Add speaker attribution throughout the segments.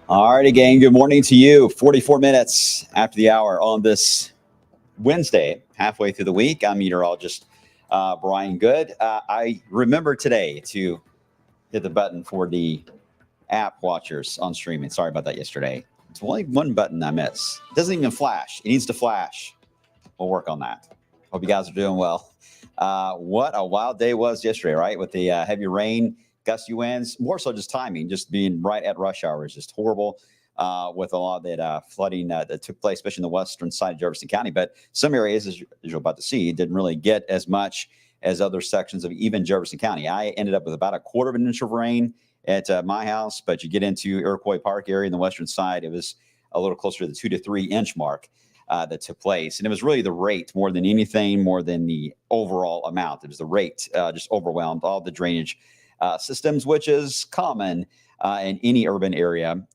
Speaker 1: All righty, gang. Good morning to you. 44 minutes after the hour on this Wednesday, halfway through the week. I'm meteorologist Brian Good. I remember today to hit the button for the app watchers on streaming. Sorry about that yesterday. It's only one button I miss. It doesn't even flash. It needs to flash. We'll work on that. Hope you guys are doing well. What a wild day was yesterday, right? With the heavy rain, gusty winds, more so just timing, just being right at rush hour is just horrible with a lot of that flooding that took place, especially in the western side of Jefferson County. But some areas, as you're about to see, didn't really get as much as other sections of even Jefferson County. I ended up with about a quarter of an inch of rain at my house, but you get into Iroquois Park area in the western side, it was a little closer to the 2 to 3 inch mark that took place. And it was really the rate more than anything, more than the overall amount. It was the rate just overwhelmed all the drainage systems, which is common in any urban area.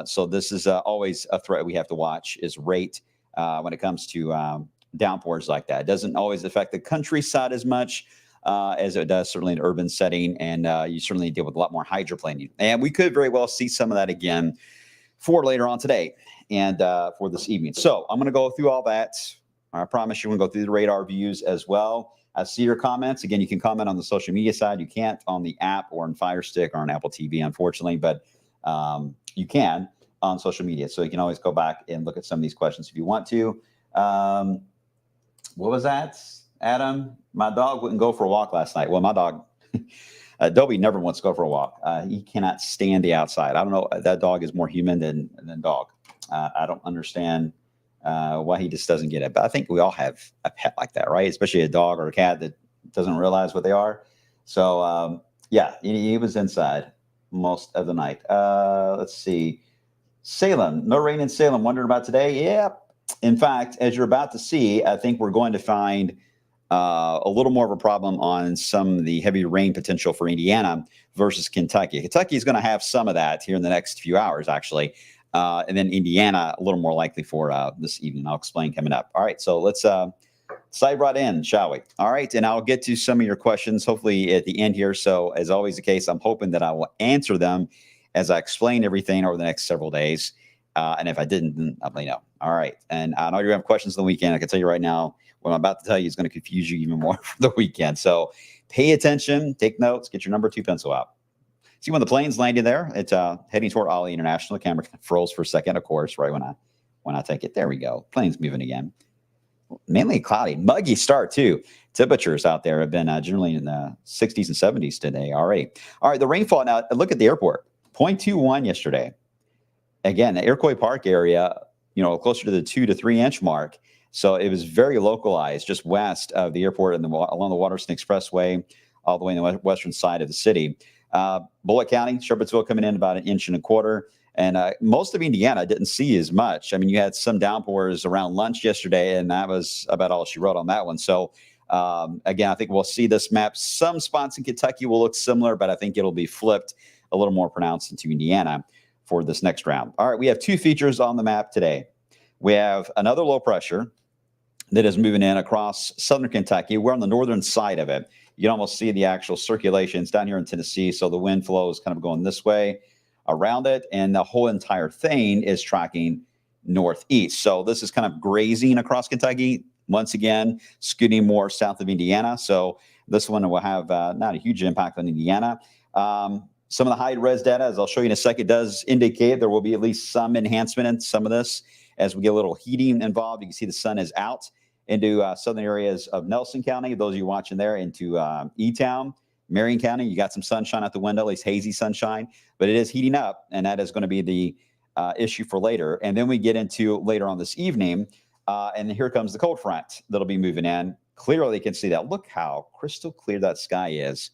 Speaker 1: So this is always a threat we have to watch is rate when it comes to downpours like that. It doesn't always affect the countryside as much as it does certainly in an urban setting. And you certainly deal with a lot more hydroplaning. And we could very well see some of that again for later on today and for this evening. So I'm going to go through all that. I promise you, we're going to go through the radar views as well. I see your comments. Again, you can comment on the social media side. You can't on the app or on Fire Stick or on Apple TV, unfortunately, but you can on social media. So you can always go back and look at some of these questions if you want to. What was that, Adam? My dog wouldn't go for a walk last night. Well, my dog, Dobie, never wants to go for a walk. He cannot stand the outside. I don't know. That dog is more human than dog. I don't understand why he just doesn't get it. But I think we all have a pet like that, right? Especially a dog or a cat that doesn't realize what they are. So, yeah, he was inside most of the night. Let's see. Salem, no rain in Salem. Wondering about today? Yeah. In fact, as you're about to see, I think we're going to find a little more of a problem on some of the heavy rain potential for Indiana versus Kentucky. Kentucky is going to have some of that here in the next few hours, actually. And then Indiana, a little more likely for this evening. I'll explain coming up. All right, so let's dive right in, shall we? All right, and I'll get to some of your questions hopefully at the end here. So as always the case, I'm hoping that I will answer them as I explain everything over the next several days. And if I didn't, then I'll let you know. All right, and I know you have questions on the weekend. I can tell you right now, what I'm about to tell you is going to confuse you even more for the weekend. So pay attention, take notes, get your number 2 pencil out. See when the plane's landing there, it's heading toward Ollie International. The camera froze for a second, of course, right when I take it. There we go. Plane's moving again. Mainly cloudy, muggy start too. Temperatures out there have been generally in the 60s and 70s today already. All right, the rainfall now. Look at the airport, 0.21 yesterday. Again, the Iroquois Park area, closer to the 2 to 3 inch mark. So it was very localized, just west of the airport and along the Waterston Expressway, all the way in the western side of the city. Bullitt County, Sherbrooksville coming in about 1.25 inches. And most of Indiana didn't see as much. I mean, you had some downpours around lunch yesterday, and that was about all she wrote on that one. So, again, I think we'll see this map. Some spots in Kentucky will look similar, but I think it'll be flipped a little more pronounced into Indiana for this next round. All right, we have 2 features on the map today. We have another low pressure that is moving in across southern Kentucky. We're on the northern side of it. You can almost see the actual circulations down here in Tennessee. So the wind flow is kind of going this way around it, and the whole entire thing is tracking northeast. So this is kind of grazing across Kentucky. Once again, scooting more south of Indiana. So this one will have not a huge impact on Indiana. Some of the high-res data, as I'll show you in a second, does indicate there will be at least some enhancement in some of this as we get a little heating involved. You can see the sun is out into southern areas of Nelson County. Those of you watching there into E-Town, Marion County, you got some sunshine out the window, at least hazy sunshine, but it is heating up, and that is going to be the issue for later. And then we get into later on this evening, and here comes the cold front that'll be moving in. Clearly can see that. Look how crystal clear that sky is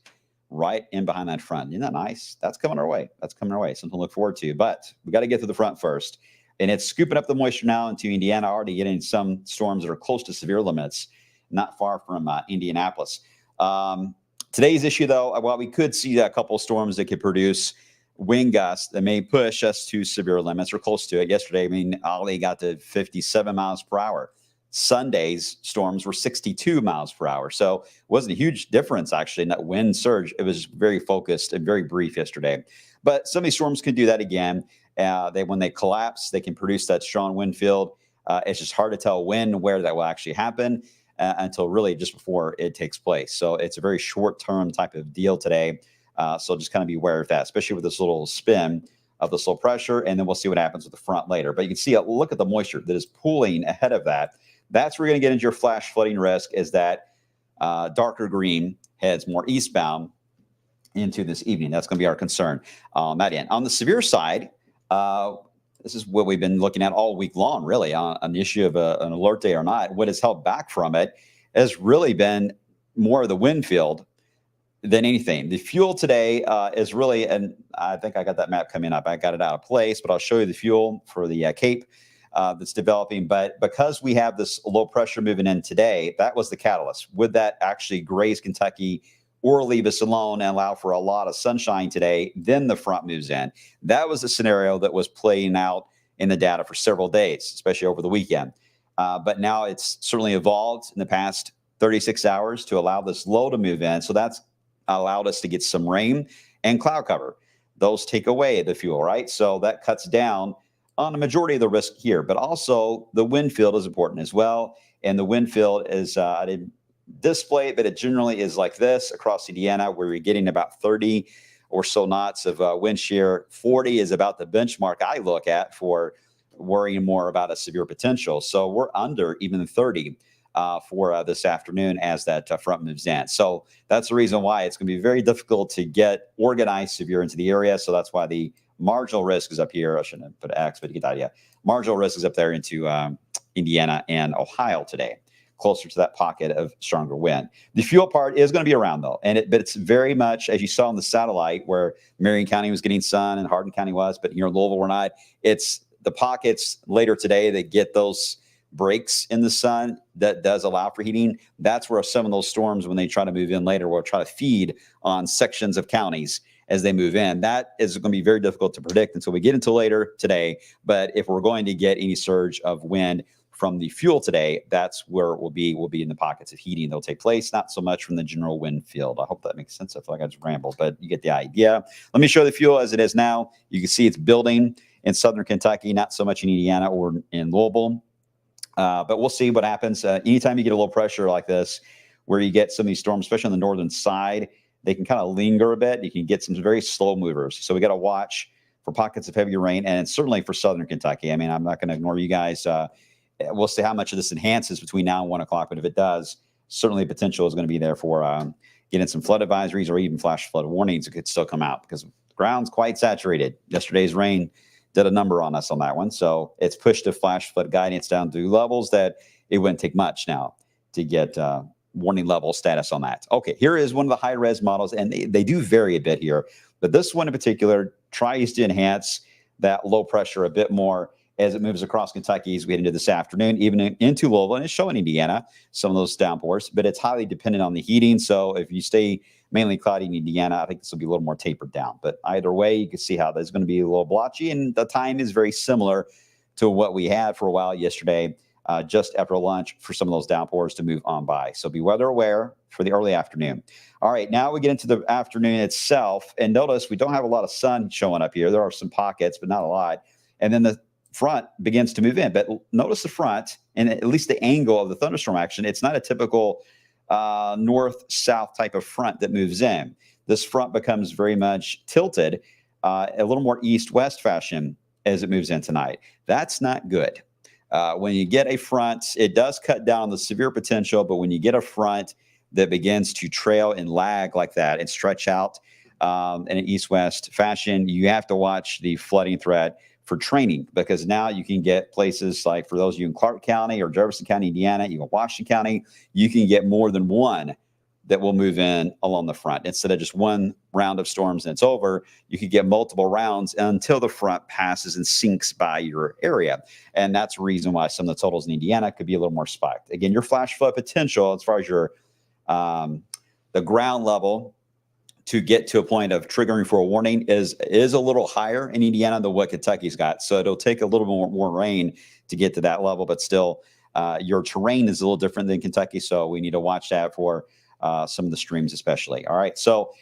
Speaker 1: right in behind that front. Isn't that nice? That's coming our way. That's coming our way. Something to look forward to. But we got to get to the front first. And it's scooping up the moisture now into Indiana, already getting some storms that are close to severe limits, not far from Indianapolis. Today's issue, though, while we could see a couple of storms that could produce wind gusts that may push us to severe limits or close to it. Yesterday, I mean, Ollie got to 57 miles per hour. Sunday's storms were 62 miles per hour. So it wasn't a huge difference, actually, in that wind surge. It was very focused and very brief yesterday. But some of these storms can do that again. When they collapse, they can produce that strong wind field. It's just hard to tell when and where that will actually happen until really just before it takes place. So it's a very short-term type of deal today. So just kind of be aware of that, especially with this little spin of this low pressure. And then we'll see what happens with the front later. But you can see, look at the moisture that is pooling ahead of that. That's where you're going to get into your flash flooding risk, is that darker green heads more eastbound into this evening. That's going to be our concern on that end. On the severe side, this is what we've been looking at all week long, really, on the issue of an alert day or not. What has held back from it has really been more of the wind field than anything. The fuel today is really, and I think I got that map coming up. I got it out of place, but I'll show you the fuel for the Cape that's developing. But because we have this low pressure moving in today, that was the catalyst. Would that actually graze Kentucky or leave us alone and allow for a lot of sunshine today? Then the front moves in. That was a scenario that was playing out in the data for several days, especially over the weekend. But now it's certainly evolved in the past 36 hours to allow this low to move in. So that's allowed us to get some rain and cloud cover. Those take away the fuel, right? So that cuts down on the majority of the risk here. But also the wind field is important as well. And the wind field is, I didn't display it, but it generally is like this across Indiana, where you're getting about 30 or so knots of wind shear. 40 is about the benchmark I look at for worrying more about a severe potential. So we're under even 30 for this afternoon as that front moves in. So that's the reason why it's going to be very difficult to get organized severe into the area. So that's why the marginal risk is up here. I shouldn't have put X, but you get the idea. Marginal risk is up there into Indiana and Ohio today, closer to that pocket of stronger wind. The fuel part is going to be around, though, but it's very much, as you saw on the satellite, where Marion County was getting sun and Hardin County was, but here in Louisville we're not. It's the pockets later today that get those breaks in the sun that does allow for heating. That's where some of those storms, when they try to move in later, will try to feed on sections of counties as they move in. That is going to be very difficult to predict until we get into later today. But if we're going to get any surge of wind from the fuel today, that's where we'll be in the pockets of heating. They'll take place, not so much from the general wind field. I hope that makes sense. I feel like I just rambled, but you get the idea. Let me show the fuel as it is now. You can see it's building in southern Kentucky, not so much in Indiana or in Louisville. But we'll see what happens. Anytime you get a low pressure like this, where you get some of these storms, especially on the northern side, they can kind of linger a bit. You can get some very slow movers. So we got to watch for pockets of heavy rain, and certainly for southern Kentucky. I mean, I'm not going to ignore you guys. We'll see how much of this enhances between now and 1 o'clock. But if it does, certainly potential is going to be there for getting some flood advisories or even flash flood warnings. It could still come out because the ground's quite saturated. Yesterday's rain did a number on us on that one. So it's pushed the flash flood guidance down to levels that it wouldn't take much now to get warning level status on that. Okay, here is one of the high res models, and they do vary a bit here, but this one in particular tries to enhance that low pressure a bit more as it moves across Kentucky as we head into this afternoon, even into Louisville, and it's showing Indiana some of those downpours, but it's highly dependent on the heating. So if you stay mainly cloudy in Indiana, I think this will be a little more tapered down. But either way, you can see how there's going to be a little blotchy, and the time is very similar to what we had for a while yesterday, just after lunch, for some of those downpours to move on by. So be weather aware for the early afternoon. All right, now we get into the afternoon itself, and notice we don't have a lot of sun showing up here. There are some pockets, but not a lot. And then the front begins to move in. But notice the front, and at least the angle of the thunderstorm action, it's not a typical north-south type of front that moves in. This front becomes very much tilted, a little more east-west fashion as it moves in tonight. That's not good. When you get a front, it does cut down on the severe potential, but when you get a front that begins to trail and lag like that and stretch out in an east-west fashion, you have to watch the flooding threat for training, because now you can get places like, for those of you in Clark County or Jefferson County, Indiana, even Washington County, you can get more than one that will move in along the front. Instead of just one round of storms and it's over, you could get multiple rounds until the front passes and sinks by your area. And that's the reason why some of the totals in Indiana could be a little more spiked. Again, your flash flood potential, as far as your the ground level to get to a point of triggering for a warning is a little higher in Indiana than what Kentucky's got. So it'll take a little more rain to get to that level, but still your terrain is a little different than Kentucky. So we need to watch that for some of the streams especially. All right. So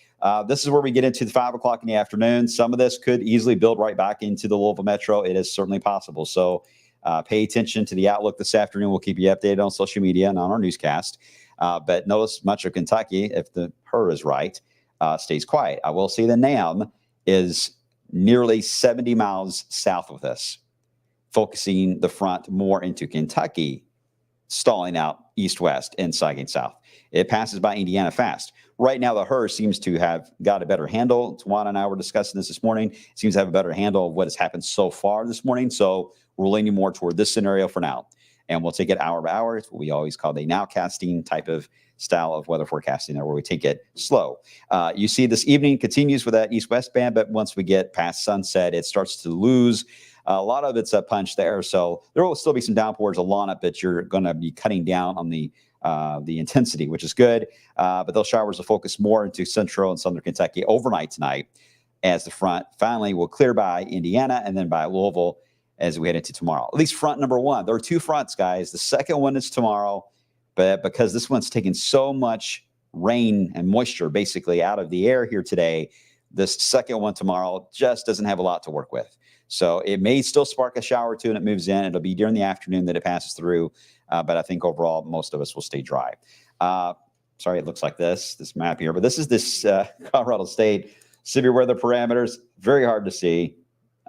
Speaker 1: this is where we get into the 5 o'clock in the afternoon. Some of this could easily build right back into the Louisville Metro. It is certainly possible. So pay attention to the outlook this afternoon. We'll keep you updated on social media and on our newscast. But notice much of Kentucky, if the HER is right, stays quiet. I will say the NAM is nearly 70 miles south of this, focusing the front more into Kentucky, stalling out east-west and sagging south. It passes by Indiana fast. Right now, the HER seems to have got a better handle. Tawana and I were discussing this morning. It seems to have a better handle of what has happened so far this morning. So we're leaning more toward this scenario for now. And we'll take it hour by hour. It's what we always call the nowcasting type of style of weather forecasting there, where we take it slow. You see this evening continues with that east-west band, but once we get past sunset, it starts to lose a lot of its punch there. So there will still be some downpours along it, but you're going to be cutting down on the intensity, which is good. But those showers will focus more into central and southern Kentucky overnight tonight, as the front finally will clear by Indiana and then by Louisville as we head into tomorrow. At least front number one. There are two fronts, guys. The second one is tomorrow, but because this one's taking so much rain and moisture basically out of the air here today, this second one tomorrow just doesn't have a lot to work with. So it may still spark a shower or two and it moves in. It'll be during the afternoon that it passes through. But I think overall, most of us will stay dry. Sorry, it looks like this map here, but this is this Colorado State severe weather parameters. Very hard to see.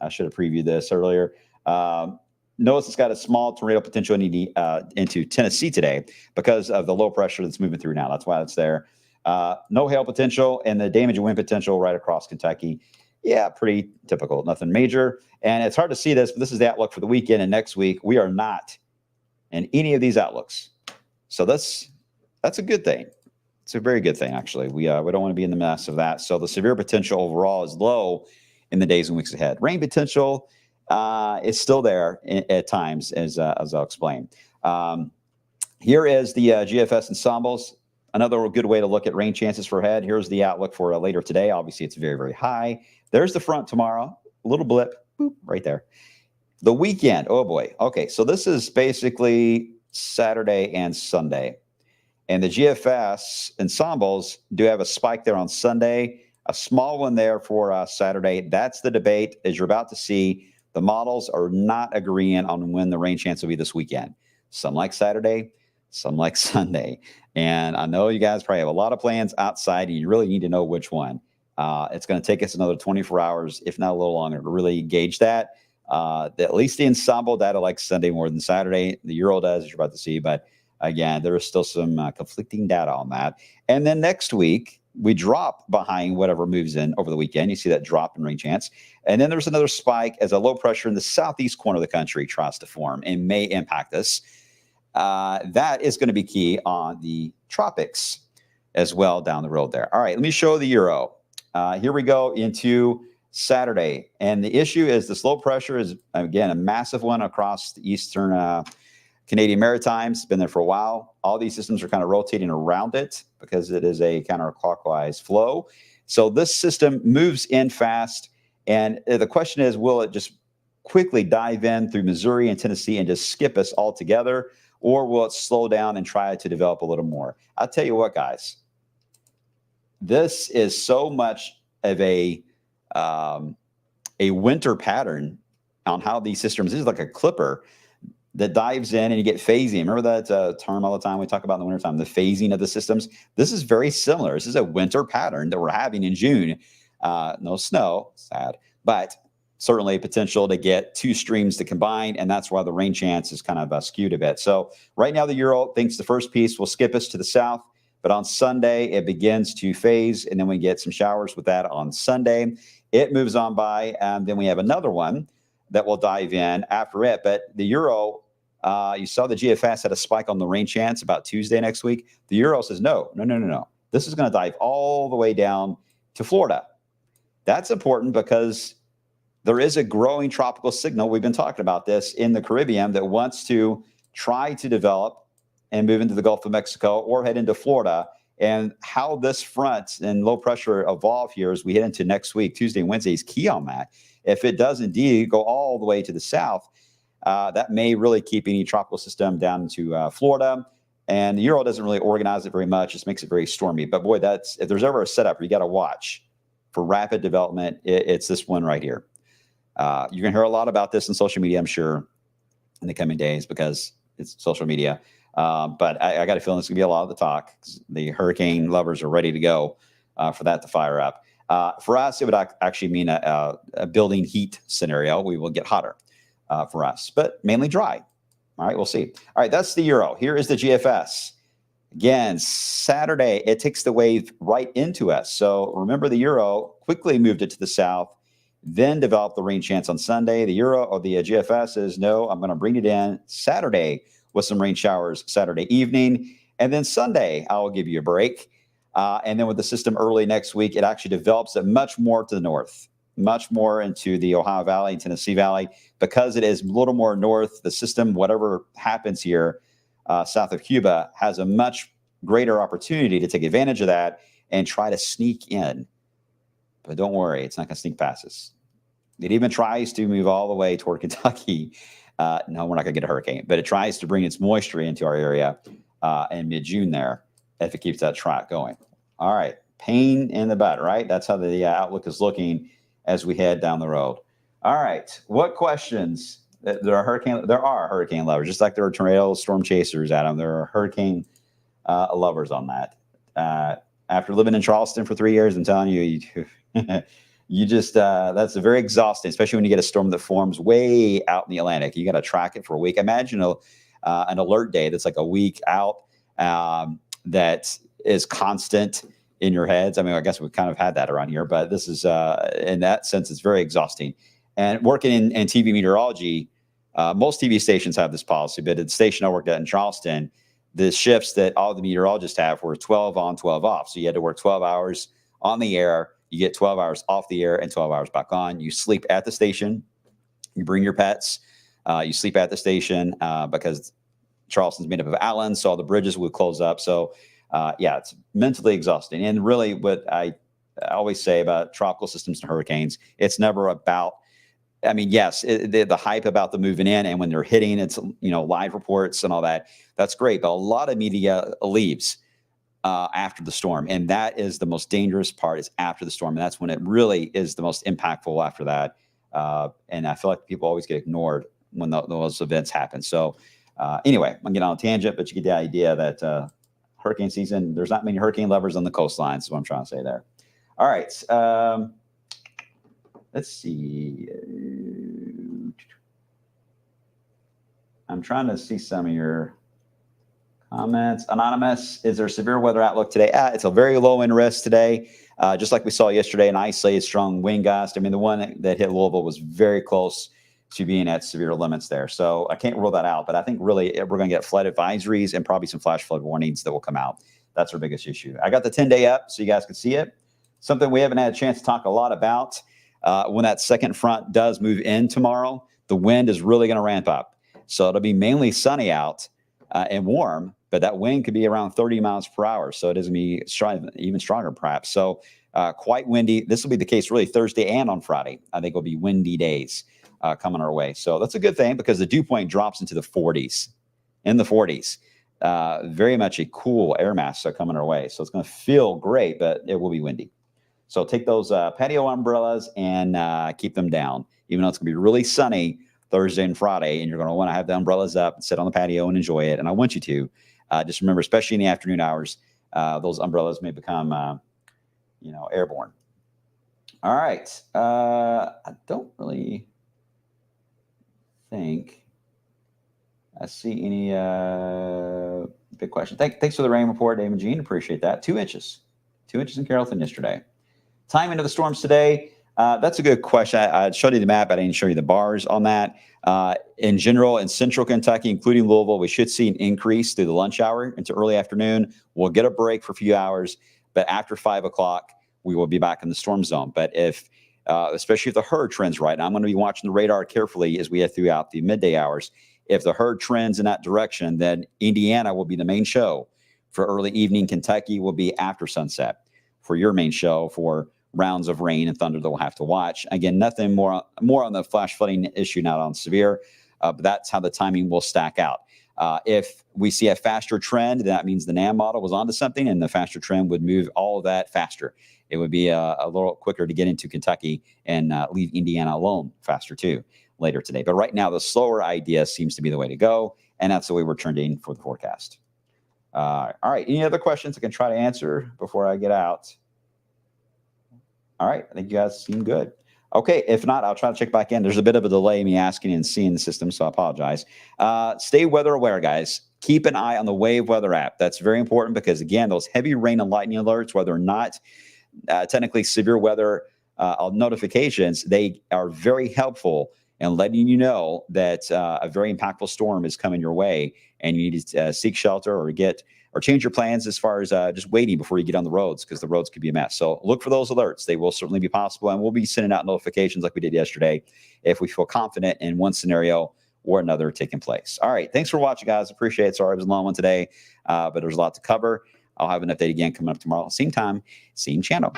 Speaker 1: I should have previewed this earlier. Notice it's got a small tornado potential into Tennessee today because of the low pressure that's moving through now. That's why it's there. No hail potential, and the damage and wind potential right across Kentucky. Yeah, pretty typical. Nothing major. And it's hard to see this, but this is the outlook for the weekend and next week. We are not in any of these outlooks. So that's a good thing. It's a very good thing, actually. We don't want to be in the mess of that. So the severe potential overall is low in the days and weeks ahead. Rain potential is still there at times, as I'll explain. Here is the GFS ensembles. Another good way to look at rain chances for ahead. Here's the outlook for later today. Obviously, it's very, very high. There's the front tomorrow. A little blip, boop, right there. The weekend, oh boy. Okay, so this is basically Saturday and Sunday. And the GFS ensembles do have a spike there on Sunday, a small one there for Saturday. That's the debate, as you're about to see. The models are not agreeing on when the rain chance will be this weekend. Some like Saturday, some like Sunday. And I know you guys probably have a lot of plans outside, and you really need to know which one. It's going to take us another 24 hours, if not a little longer, to really gauge that. At least the ensemble data likes Sunday more than Saturday. The Euro does, as you're about to see. But again, there is still some conflicting data on that. And then next week, we drop behind whatever moves in over the weekend. You see that drop in rain chance. And then there's another spike as a low pressure in the southeast corner of the country tries to form and may impact us. That is going to be key on the tropics as well down the road there. All right, let me show the Euro. Here we go into Saturday. And the issue is this low pressure is, again, a massive one across the eastern Canadian Maritimes. It's been there for a while. All these systems are kind of rotating around it because it is a counterclockwise flow. So this system moves in fast. And the question is, will it just quickly dive in through Missouri and Tennessee and just skip us altogether? Or will it slow down and try to develop a little more? I'll tell you what, guys. This is so much of a winter pattern on how these systems. This is like a clipper that dives in and you get phasing. Remember that term all the time we talk about in the wintertime, the phasing of the systems? This is very similar. This is a winter pattern that we're having in June. No snow, sad, but certainly potential to get two streams to combine, and that's why the rain chance is kind of skewed a bit. So right now the Euro thinks the first piece will skip us to the south, but on Sunday it begins to phase, and then we get some showers with that on Sunday. It moves on by, and then we have another one that will dive in after it. But the Euro, you saw the GFS had a spike on the rain chance about Tuesday next week. The Euro says, no. This is going to dive all the way down to Florida. That's important because there is a growing tropical signal. We've been talking about this in the Caribbean that wants to try to develop and move into the Gulf of Mexico or head into Florida. And how this front and low pressure evolve here as we head into next week, Tuesday and Wednesday, is key on that. If it does indeed go all the way to the south, that may really keep any tropical system down to Florida. And the Euro doesn't really organize it very much. Just makes it very stormy. But boy, if there's ever a setup you got to watch for rapid development, it's this one right here. You're going to hear a lot about this in social media, I'm sure, in the coming days because it's social media. But I got a feeling it's going to be a lot of the talk. The hurricane lovers are ready to go for that to fire up. For us, it would actually mean a building heat scenario. We will get hotter for us, but mainly dry. All right, we'll see. All right, that's the Euro. Here is the GFS. Again, Saturday, it takes the wave right into us. So remember, the Euro quickly moved it to the south, then developed the rain chance on Sunday. The Euro or the GFS says, no, I'm going to bring it in Saturday with some rain showers Saturday evening. And then Sunday, I will give you a break. And then with the system early next week, it actually develops it much more to the north, much more into the Ohio Valley, Tennessee Valley, because it is a little more north. The system, whatever happens here south of Cuba, has a much greater opportunity to take advantage of that and try to sneak in. But don't worry, it's not going to sneak past us. It even tries to move all the way toward Kentucky. No, we're not going to get a hurricane, but it tries to bring its moisture into our area in mid-June there if it keeps that track going. All right, pain in the butt, right? That's how the outlook is looking as we head down the road. All right, what questions? There are hurricane lovers, just like there are tornado storm chasers, Adam. There are hurricane lovers on that. After living in Charleston for 3 years, I'm telling you, you just that's very exhausting, especially when you get a storm that forms way out in the Atlantic. You got to track it for a week. Imagine an alert day that's like a week out that is constant in your heads. I mean, I guess we've kind of had that around here, but this is in that sense, it's very exhausting. And working in TV meteorology, most TV stations have this policy, but at the station I worked at in Charleston, the shifts that all the meteorologists have were 12 on, 12 off. So you had to work 12 hours on the air. You get 12 hours off the air and 12 hours back on. You sleep at the station. You bring your pets. You sleep at the station because Charleston's made up of islands, so all the bridges would close up. So, yeah, it's mentally exhausting. And really what I always say about tropical systems and hurricanes, it's never about, I mean, yes, the hype about the moving in and when they're hitting, it's, live reports and all that. That's great. But a lot of media leaves after the storm. And that is the most dangerous part, is after the storm. And that's when it really is the most impactful after that. And I feel like people always get ignored when those events happen. So anyway, I'm getting on a tangent, but you get the idea that hurricane season, there's not many hurricane lovers on the coastlines, is what I'm trying to say there. All right. Let's see. I'm trying to see some of your comments. Anonymous, is there severe weather outlook today? It's a very low wind risk today. Just like we saw yesterday, an isolated strong wind gust. I mean, the one that hit Louisville was very close to being at severe limits there. So I can't rule that out, but I think really we're going to get flood advisories and probably some flash flood warnings that will come out. That's our biggest issue. I got the 10-day up so you guys can see it. Something we haven't had a chance to talk a lot about. When that second front does move in tomorrow, the wind is really going to ramp up. So it'll be mainly sunny out and warm, but that wind could be around 30 miles per hour. So it is going to be even stronger, perhaps. So quite windy. This will be the case really Thursday and on Friday. I think will be windy days coming our way. So that's a good thing because the dew point drops into the 40s, very much a cool air mass coming our way. So it's going to feel great, but it will be windy. So take those patio umbrellas and keep them down, even though it's going to be really sunny Thursday and Friday, and you're going to want to have the umbrellas up and sit on the patio and enjoy it. And I want you to. Just remember, especially in the afternoon hours, those umbrellas may become, airborne. All right. I don't really think I see any big question. Thanks for the rain report, Dave and Jean. Appreciate that. 2 inches. 2 inches in Carrollton yesterday. Time into the storms today. That's a good question. I showed you the map. I didn't show you the bars on that. In general, in central Kentucky, including Louisville, we should see an increase through the lunch hour into early afternoon. We'll get a break for a few hours, but after 5 o'clock, we will be back in the storm zone. But especially if the hurd trends right, and I'm going to be watching the radar carefully as we head throughout the midday hours. If the hurd trends in that direction, then Indiana will be the main show. For early evening, Kentucky will be after sunset for your main show for rounds of rain and thunder that we'll have to watch. Again, nothing more on the flash flooding issue, not on severe, but that's how the timing will stack out. If we see a faster trend, that means the NAM model was onto something, and the faster trend would move all of that faster. It would be a little quicker to get into Kentucky and leave Indiana alone faster too later today. But right now, the slower idea seems to be the way to go, and that's the way we're trending for the forecast. All right. Any other questions I can try to answer before I get out? All right. I think you guys seem good. Okay. If not, I'll try to check back in. There's a bit of a delay me asking and seeing the system, so I apologize. Stay weather aware, guys. Keep an eye on the Wave Weather app. That's very important because, again, those heavy rain and lightning alerts, whether or not technically severe weather notifications, they are very helpful in letting you know that a very impactful storm is coming your way, and you need to seek shelter or change your plans as far as just waiting before you get on the roads, because the roads could be a mess. So look for those alerts. They will certainly be possible, and we'll be sending out notifications like we did yesterday if we feel confident in one scenario or another taking place. All right. Thanks for watching, guys. Appreciate it. Sorry it was a long one today, but there's a lot to cover. I'll have an update again coming up tomorrow. Same time, same channel.